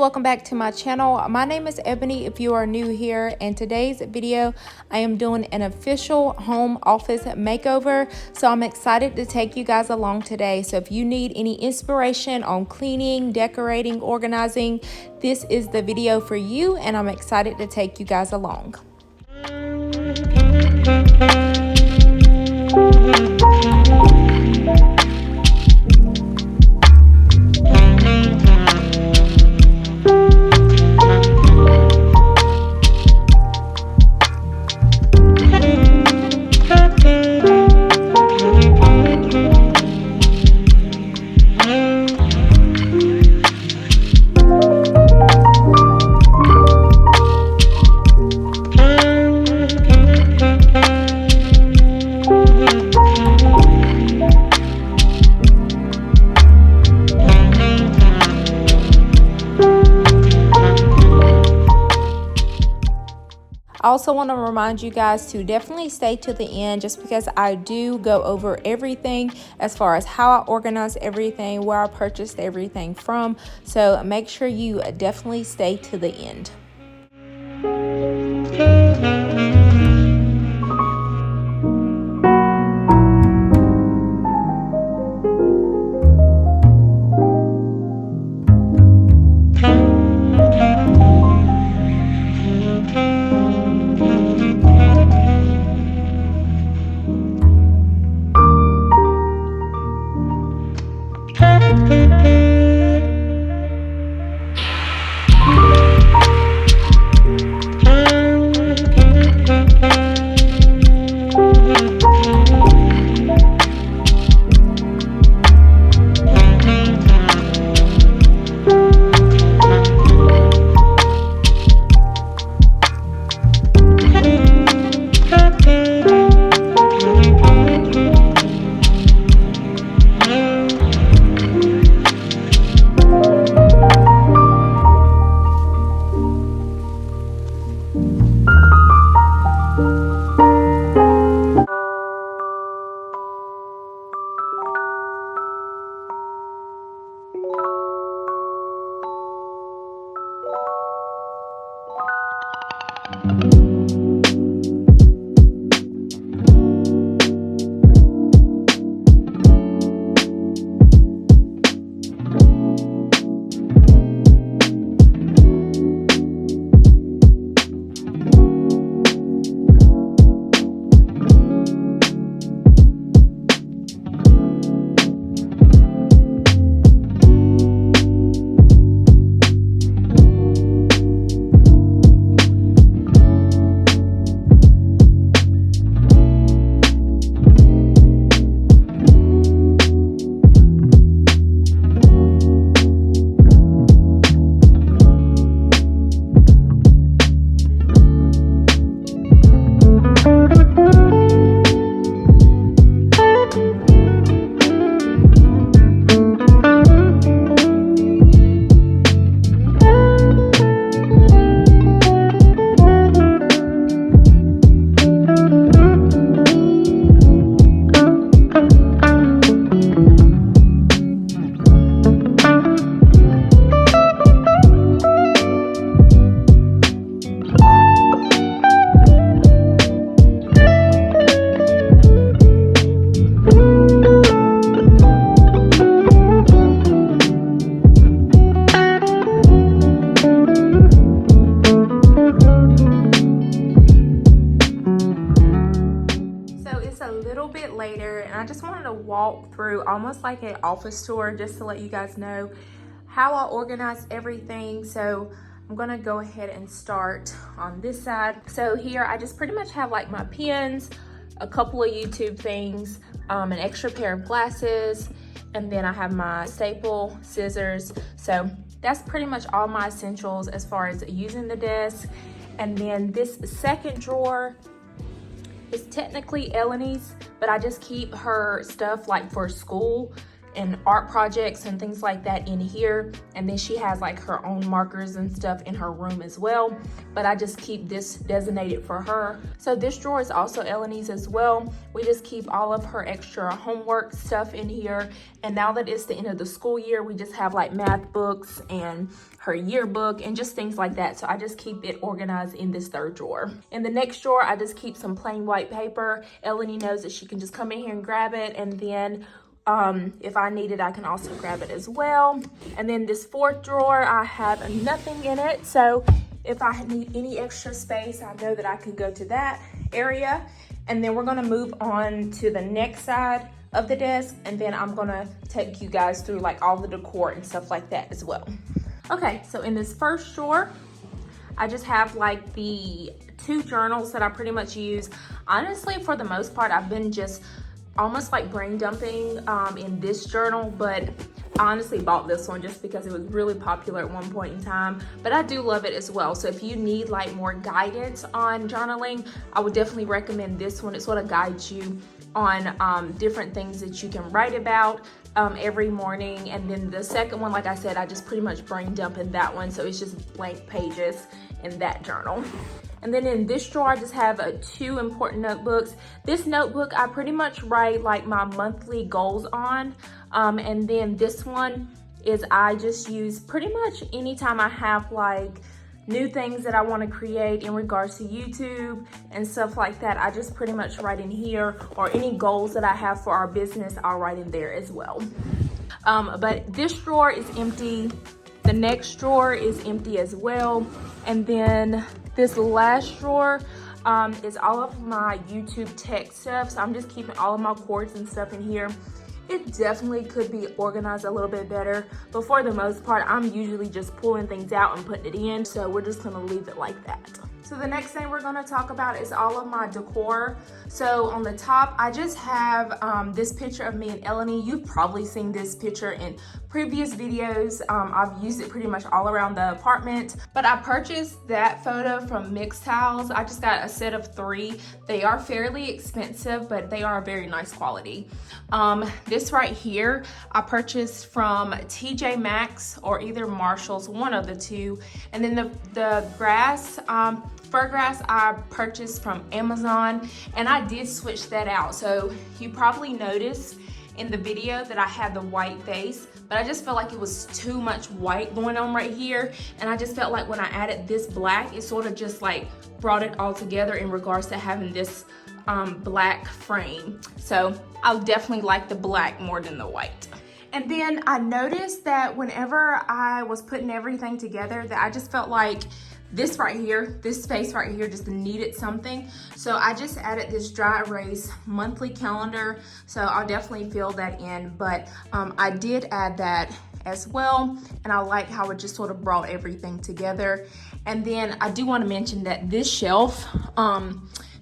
welcome back to my channel. My name is Ebony if you are new here, and today's video I am doing an official home office makeover, so I'm excited to take you guys along today. So if you need any inspiration on cleaning, decorating, organizing, this is the video for you, and I'm excited to take you guys along. I also want to remind you guys to definitely stay to the end, just because I do go over everything as far as how I organize everything, where I purchased everything from. So make sure you definitely stay to the end. Later, and I just wanted to walk through almost like an office tour, just to let you guys know how I organize everything. So I'm gonna go ahead and start on this side. So here I just pretty much have like my pens, a couple of YouTube things, an extra pair of glasses, and then I have my staple, scissors. So that's pretty much all my essentials as far as using the desk. And then this second drawer is technically Eleni's, but I just keep her stuff like for school and art projects and things like that in here. And then she has like her own markers and stuff in her room as well. But I just keep this designated for her. So this drawer is also Eleanie's as well. We just keep all of her extra homework stuff in here. And now that it's the end of the school year, we just have like math books and her yearbook and just things like that. So I just keep it organized in this third drawer. In the next drawer, I just keep some plain white paper. Eleni knows that she can just come in here and grab it. And then if I need it, I can also grab it as well. And then this fourth drawer, I have nothing in it. So if I need any extra space, I know that I can go to that area. And then we're gonna move on to the next side of the desk. And then I'm gonna take you guys through like all the decor and stuff like that as well. Okay, so in this first drawer, I just have like the 2 journals that I pretty much use. Honestly, for the most part, I've been just almost like brain dumping in this journal, but I honestly bought this one just because it was really popular at one point in time, but I do love it as well. So if you need like more guidance on journaling, I would definitely recommend this one. It sort of guides you on different things that you can write about every morning. And then the second one, like I said, I just pretty much brain dump in that one. So it's just blank pages in that journal. And then in this drawer, I just have 2 important notebooks. This notebook, I pretty much write like my monthly goals on. And then this one is I just use pretty much anytime I have like new things that I want to create in regards to YouTube and stuff like that. I just pretty much write in here, or any goals that I have for our business, I'll write in there as well. But this drawer is empty. The next drawer is empty as well. And then this last drawer is all of my YouTube tech stuff. So I'm just keeping all of my cords and stuff in here. It definitely could be organized a little bit better, but for the most part, I'm usually just pulling things out and putting it in. So we're just gonna leave it like that. So the next thing we're gonna talk about is all of my decor. So on the top, I just have this picture of me and Eleni. You've probably seen this picture in previous videos. I've used it pretty much all around the apartment, but I purchased that photo from Mixed Tiles. I just got a set of 3. They are fairly expensive, but they are very nice quality. This right here, I purchased from TJ Maxx or either Marshall's, one of the 2. And then the grass, fur grass, I purchased from Amazon, and I did switch that out. So you probably noticed in the video that I had the white base, but I just felt like it was too much white going on right here. And I just felt like when I added this black, it sort of just like brought it all together in regards to having this black frame. So I definitely like the black more than the white. And then I noticed that whenever I was putting everything together, that I just felt like this right here, this space right here just needed something. So I just added this dry erase monthly calendar. So I'll definitely fill that in, but I did add that as well. And I like how it just sort of brought everything together. And then I do want to mention that this shelf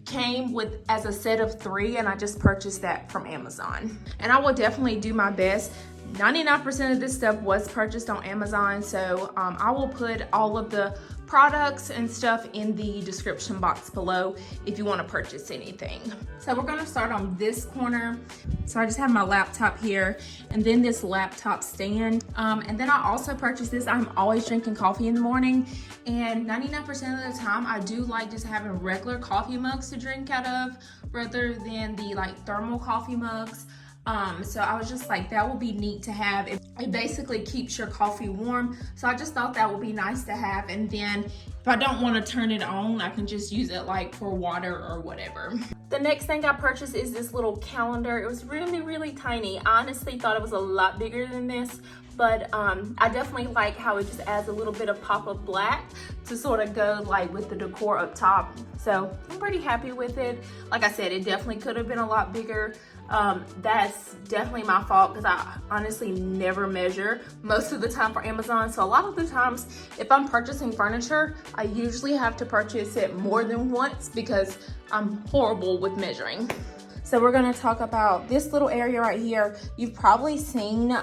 came with as a set of 3, and I just purchased that from Amazon. And I will definitely do my best. 99% of this stuff was purchased on Amazon, so I will put all of the products and stuff in the description box below if you want to purchase anything. So we're going to start on this corner. So I just have my laptop here, and then this laptop stand, and then I also purchased this. I'm always drinking coffee in the morning, and 99% of the time I do like just having regular coffee mugs to drink out of rather than the like thermal coffee mugs. So I was just like, that would be neat to have. It basically keeps your coffee warm. So I just thought that would be nice to have. And then if I don't want to turn it on, I can just use it like for water or whatever. The next thing I purchased is this little calendar. It was really, really tiny. I honestly thought it was a lot bigger than this, but I definitely like how it just adds a little bit of pop of black to sort of go like with the decor up top. So I'm pretty happy with it. Like I said, it definitely could have been a lot bigger. That's definitely my fault because I honestly never measure most of the time for Amazon. So a lot of the times if I'm purchasing furniture, I usually have to purchase it more than once because I'm horrible with measuring. So we're going to talk about this little area right here. You've probably seen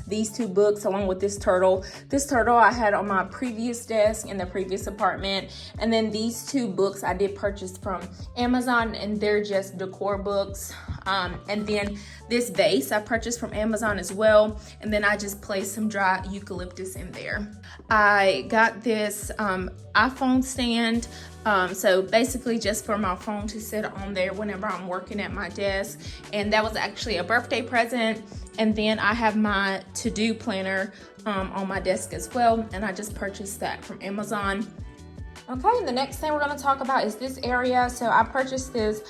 these 2 books along with this turtle. This turtle I had on my previous desk in the previous apartment. And then these 2 books I did purchase from Amazon, and they're just decor books. And then this vase I purchased from Amazon as well. And then I just placed some dry eucalyptus in there. I got this iPhone stand. So basically just for my phone to sit on there whenever I'm working at my desk. And that was actually a birthday present. And then I have my to-do planner on my desk as well. And I just purchased that from Amazon. Okay, and the next thing we're going to talk about is this area. So I purchased this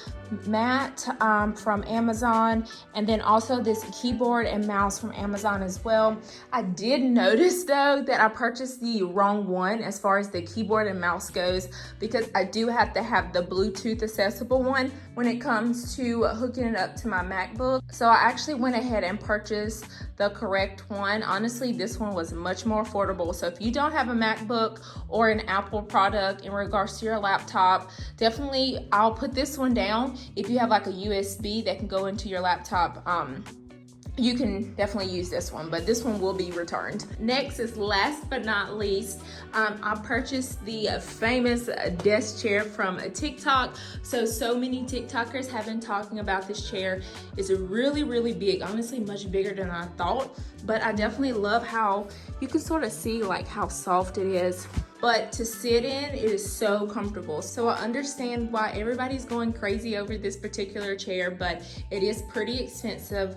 mat from Amazon, and then also this keyboard and mouse from Amazon as well. I did notice though that I purchased the wrong one as far as the keyboard and mouse goes, because I do have to have the Bluetooth accessible one when it comes to hooking it up to my MacBook. So I actually went ahead and purchased the correct one. Honestly, this one was much more affordable. So if you don't have a MacBook or an Apple product in regards to your laptop, definitely I'll put this one down. If you have like a USB that can go into your laptop, you can definitely use this one, but this one will be returned. Next is last but not least, I purchased the famous desk chair from TikTok. So many TikTokers have been talking about this chair. It's really, really big, honestly much bigger than I thought, but I definitely love how you can sort of see like how soft it is. But to sit in, it is so comfortable. So I understand why everybody's going crazy over this particular chair, but it is pretty expensive.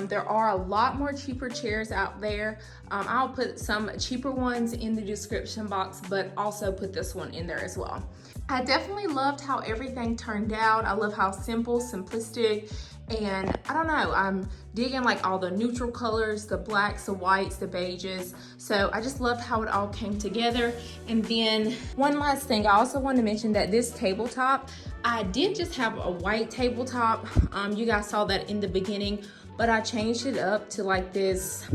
There are a lot more cheaper chairs out there. I'll put some cheaper ones in the description box, but also put this one in there as well. I definitely loved how everything turned out. I love how simple, simplistic, and I don't know, I'm digging like all the neutral colors, the blacks, the whites, the beiges. So I just loved how it all came together. And then one last thing, I also want to mention that this tabletop, I did just have a white tabletop. You guys saw that in the beginning, but I changed it up to like this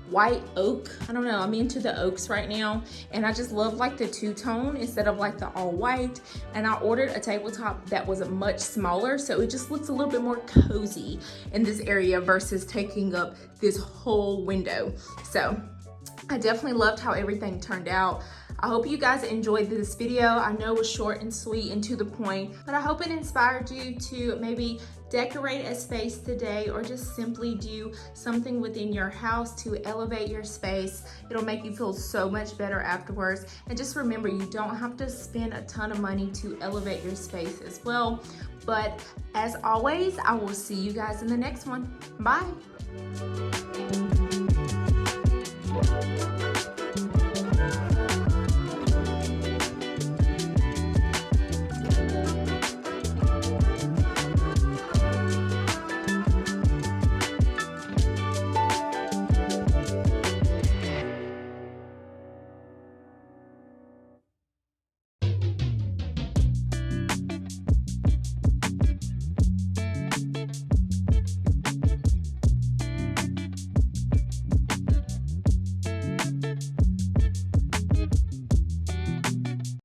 white oak. I don't know, I'm into the oaks right now, and I just love like the two-tone instead of like the all white. And I ordered a tabletop that was much smaller, so it just looks a little bit more cozy in this area versus taking up this whole window. So I definitely loved how everything turned out. I hope you guys enjoyed this video. I know it was short and sweet and to the point, but I hope it inspired you to maybe decorate a space today, or just simply do something within your house to elevate your space. It'll make you feel so much better afterwards. And just remember, you don't have to spend a ton of money to elevate your space as well. But as always, I will see you guys in the next one. Bye.